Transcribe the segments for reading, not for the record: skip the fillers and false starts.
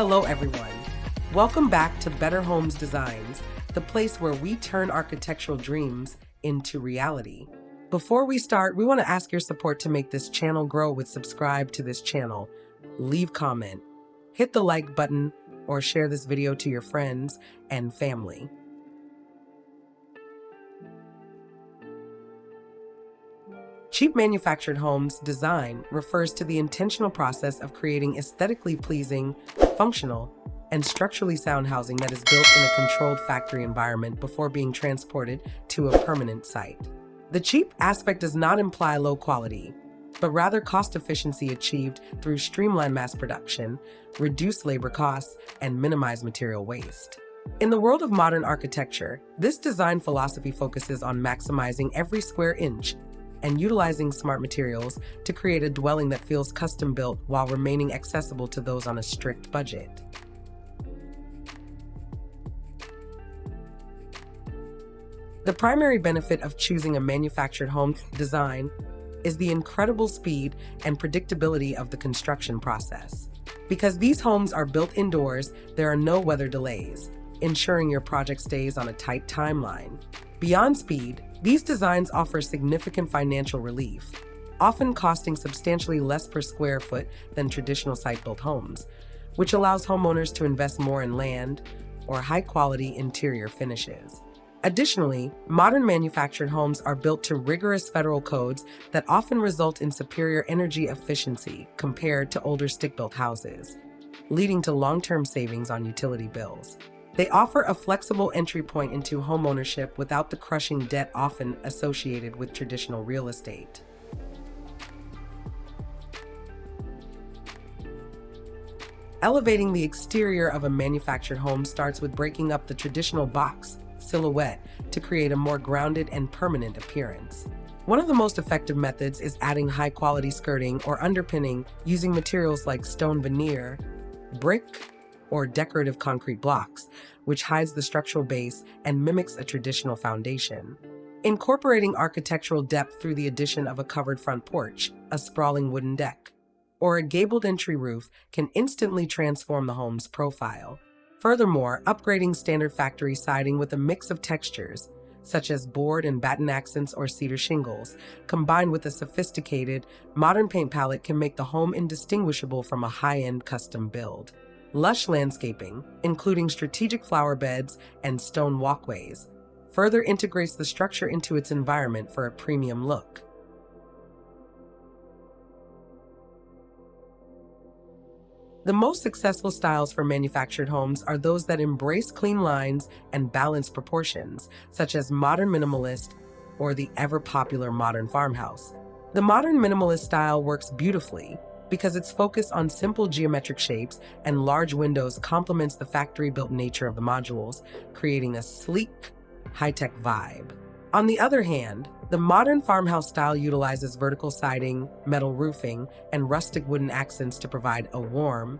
Hello everyone. Welcome back to Better Homes Designs, the place where we turn architectural dreams into reality. Before we start, we want to ask your support to make this channel grow with subscribe to this channel, leave comment, hit the like button, or share this video to your friends and family. Cheap manufactured homes design refers to the intentional process of creating aesthetically pleasing, functional, and structurally sound housing that is built in a controlled factory environment before being transported to a permanent site. The cheap aspect does not imply low quality, but rather cost efficiency achieved through streamlined mass production, reduced labor costs, and minimized material waste. In the world of modern architecture, this design philosophy focuses on maximizing every square inch and utilizing smart materials to create a dwelling that feels custom-built while remaining accessible to those on a strict budget. The primary benefit of choosing a manufactured home design is the incredible speed and predictability of the construction process. Because these homes are built indoors, there are no weather delays, ensuring your project stays on a tight timeline. Beyond speed, these designs offer significant financial relief, often costing substantially less per square foot than traditional site-built homes, which allows homeowners to invest more in land or high-quality interior finishes. Additionally, modern manufactured homes are built to rigorous federal codes that often result in superior energy efficiency compared to older stick-built houses, leading to long-term savings on utility bills. They offer a flexible entry point into homeownership without the crushing debt often associated with traditional real estate. Elevating the exterior of a manufactured home starts with breaking up the traditional box silhouette to create a more grounded and permanent appearance. One of the most effective methods is adding high-quality skirting or underpinning using materials like stone veneer, brick, or decorative concrete blocks, which hides the structural base and mimics a traditional foundation. Incorporating architectural depth through the addition of a covered front porch, a sprawling wooden deck, or a gabled entry roof can instantly transform the home's profile. Furthermore, upgrading standard factory siding with a mix of textures, such as board and batten accents or cedar shingles, combined with a sophisticated, modern paint palette can make the home indistinguishable from a high-end custom build. Lush landscaping, including strategic flower beds and stone walkways, further integrates the structure into its environment for a premium look. The most successful styles for manufactured homes are those that embrace clean lines and balanced proportions, such as modern minimalist or the ever-popular modern farmhouse. The modern minimalist style works beautifully because its focus on simple geometric shapes and large windows complements the factory-built nature of the modules, creating a sleek, high-tech vibe. On the other hand, the modern farmhouse style utilizes vertical siding, metal roofing, and rustic wooden accents to provide a warm,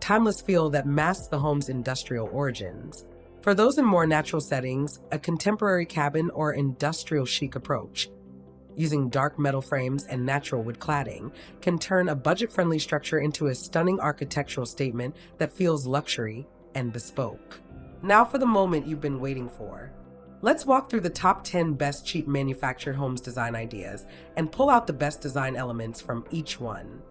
timeless feel that masks the home's industrial origins. For those in more natural settings, a contemporary cabin or industrial chic approach, using dark metal frames and natural wood cladding, can turn a budget-friendly structure into a stunning architectural statement that feels luxury and bespoke. Now for the moment you've been waiting for. Let's walk through the top 10 best cheap manufactured homes design ideas and pull out the best design elements from each one.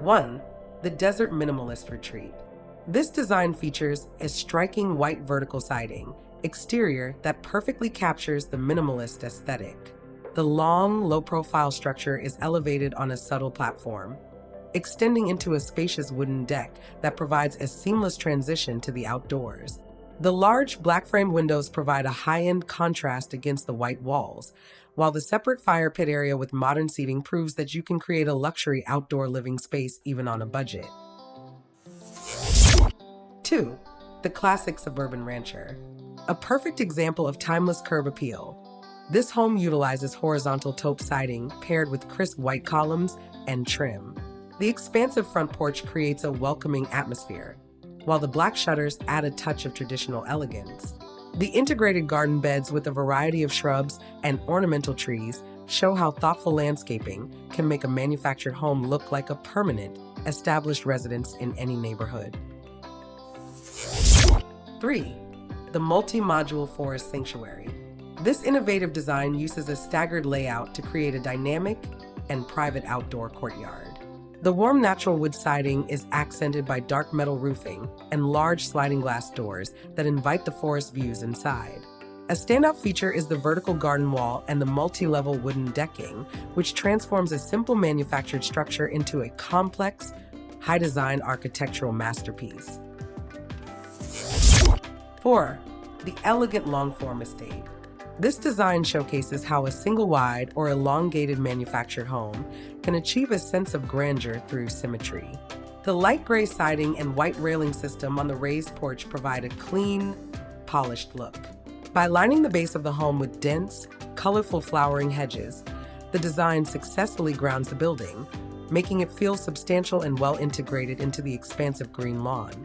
One, the Desert Minimalist Retreat. This design features a striking white vertical siding exterior that perfectly captures the minimalist aesthetic. The long, low-profile structure is elevated on a subtle platform, extending into a spacious wooden deck that provides a seamless transition to the outdoors. The large black-framed windows provide a high-end contrast against the white walls, while the separate fire pit area with modern seating proves that you can create a luxury outdoor living space even on a budget. 2. The classic suburban rancher. A perfect example of timeless curb appeal. This home utilizes horizontal taupe siding paired with crisp white columns and trim, The expansive front porch creates a welcoming atmosphere, while the black shutters add a touch of traditional elegance. The integrated garden beds with a variety of shrubs and ornamental trees show how thoughtful landscaping can make a manufactured home look like a permanent, established residence in any neighborhood. 3. The multi-module forest sanctuary. This innovative design uses a staggered layout to create a dynamic and private outdoor courtyard. The warm natural wood siding is accented by dark metal roofing and large sliding glass doors that invite the forest views inside. A standout feature is the vertical garden wall and the multi-level wooden decking, which transforms a simple manufactured structure into a complex, high-design architectural masterpiece. 4. The elegant long-form estate. This design showcases how a single-wide or elongated manufactured home can achieve a sense of grandeur through symmetry. The light gray siding and white railing system on the raised porch provide a clean, polished look. By lining the base of the home with dense, colorful flowering hedges, the design successfully grounds the building, making it feel substantial and well integrated into the expansive green lawn.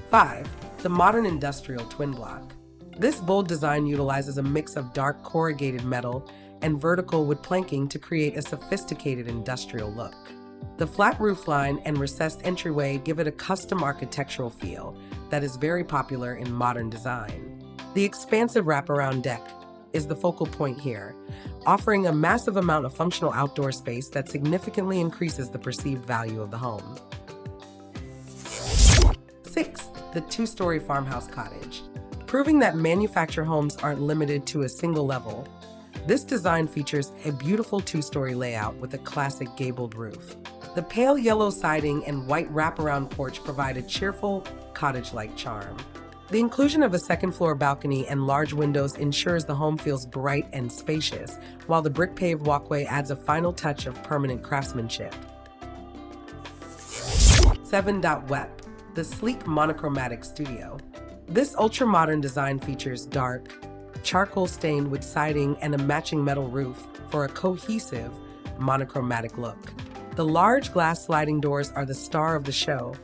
5. The modern industrial twin block. This bold design utilizes a mix of dark corrugated metal and vertical wood planking to create a sophisticated industrial look. The flat roofline and recessed entryway give it a custom architectural feel that is very popular in modern design. The expansive wraparound deck is the focal point here, offering a massive amount of functional outdoor space that significantly increases the perceived value of the home. 6. The two-story farmhouse cottage. Proving that manufactured homes aren't limited to a single level, this design features a beautiful two-story layout with a classic gabled roof. The pale yellow siding and white wraparound porch provide a cheerful, cottage-like charm. The inclusion of a second-floor balcony and large windows ensures the home feels bright and spacious, while the brick-paved walkway adds a final touch of permanent craftsmanship. 7. WEP, the sleek monochromatic studio. This ultra-modern design features dark, charcoal-stained wood siding and a matching metal roof for a cohesive, monochromatic look. The large glass sliding doors are the star of the show,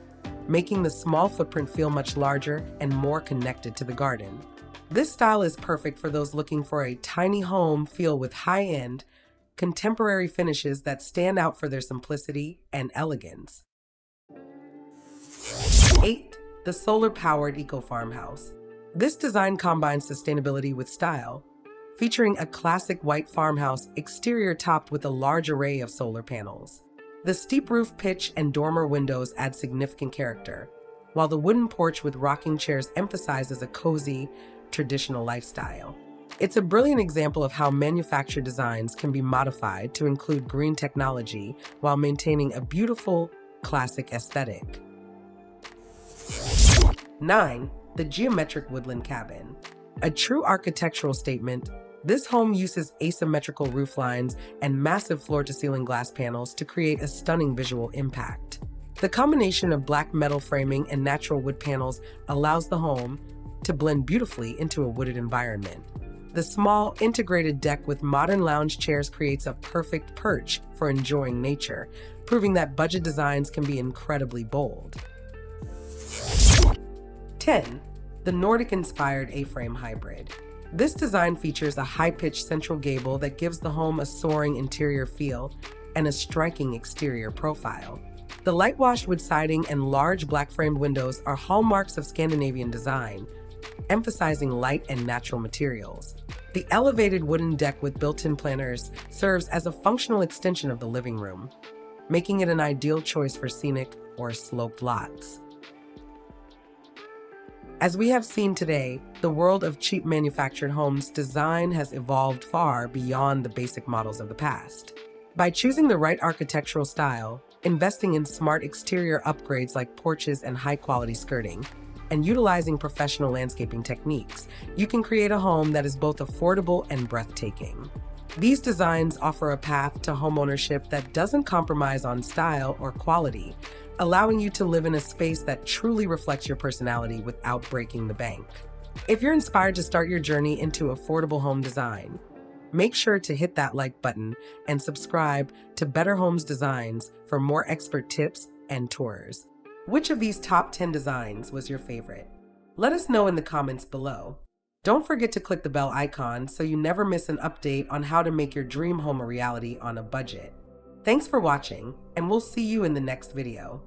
making the small footprint feel much larger and more connected to the garden. This style is perfect for those looking for a tiny home feel with high-end, contemporary finishes that stand out for their simplicity and elegance. 8. The solar-powered eco-farmhouse. This design combines sustainability with style, featuring a classic white farmhouse exterior topped with a large array of solar panels. The steep roof pitch and dormer windows add significant character, while the wooden porch with rocking chairs emphasizes a cozy, traditional lifestyle. It's a brilliant example of how manufactured designs can be modified to include green technology while maintaining a beautiful, classic aesthetic. 9. The geometric woodland cabin. A true architectural statement, this home uses asymmetrical roof lines and massive floor-to-ceiling glass panels to create a stunning visual impact. The combination of black metal framing and natural wood panels allows the home to blend beautifully into a wooded environment. The small, integrated deck with modern lounge chairs creates a perfect perch for enjoying nature, proving that budget designs can be incredibly bold. 10. The Nordic-inspired A-frame hybrid. This design features a high-pitched central gable that gives the home a soaring interior feel and a striking exterior profile. The light-washed wood siding and large black-framed windows are hallmarks of Scandinavian design, emphasizing light and natural materials. The elevated wooden deck with built-in planters serves as a functional extension of the living room, making it an ideal choice for scenic or sloped lots. As we have seen today, the world of cheap manufactured homes design has evolved far beyond the basic models of the past. By choosing the right architectural style, investing in smart exterior upgrades like porches and high-quality skirting, and utilizing professional landscaping techniques, you can create a home that is both affordable and breathtaking. These designs offer a path to homeownership that doesn't compromise on style or quality, allowing you to live in a space that truly reflects your personality without breaking the bank. If you're inspired to start your journey into affordable home design, Make sure to hit that like button and subscribe to Better Homes Designs for more expert tips and tours. Which of these top 10 designs was your favorite? Let us know in the comments below. Don't forget to click the bell icon so you never miss an update on how to make your dream home a reality on a budget. Thanks for watching, and we'll see you in the next video.